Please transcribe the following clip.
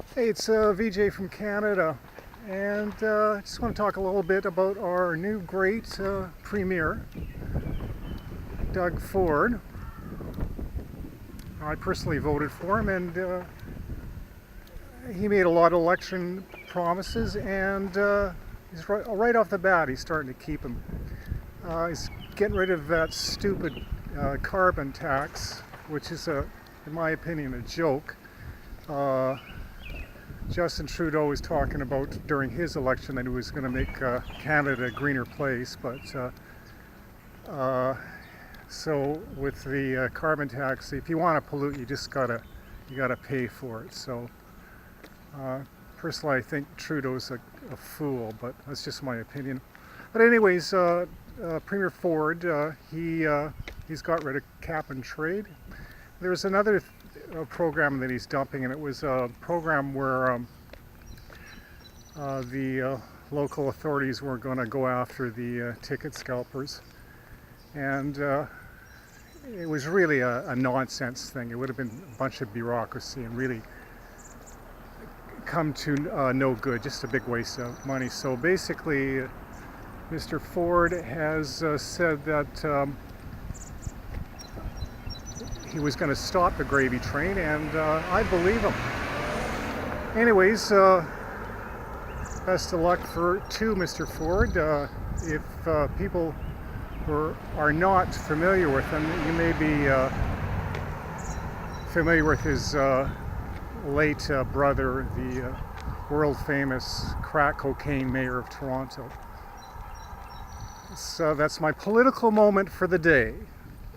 Hey, it's VJ from Canada, and I just want to talk a little bit about our new great Premier, Doug Ford. I personally voted for him, and he made a lot of election promises, and he's right off the bat, he's starting to keep them. He's getting rid of that stupid carbon tax, which is, in my opinion, a joke. Justin Trudeau was talking about during his election that he was going to make Canada a greener place, but so with the carbon tax, if you want to pollute, you gotta pay for it. So personally, I think Trudeau's a fool, but that's just my opinion. But anyways, Premier Ford, he's got rid of cap and trade. There's another program that he's dumping, and it was a program where the local authorities were going to go after the ticket scalpers, and it was really a nonsense thing. It would have been a bunch of bureaucracy and really come to no good, just a big waste of money. So basically, Mr. Ford has said that he was going to stop the gravy train, and I believe him. Anyways, best of luck to Mr. Ford. If people who are not familiar with him, you may be familiar with his late brother, the world famous crack cocaine mayor of Toronto. So that's my political moment for the day.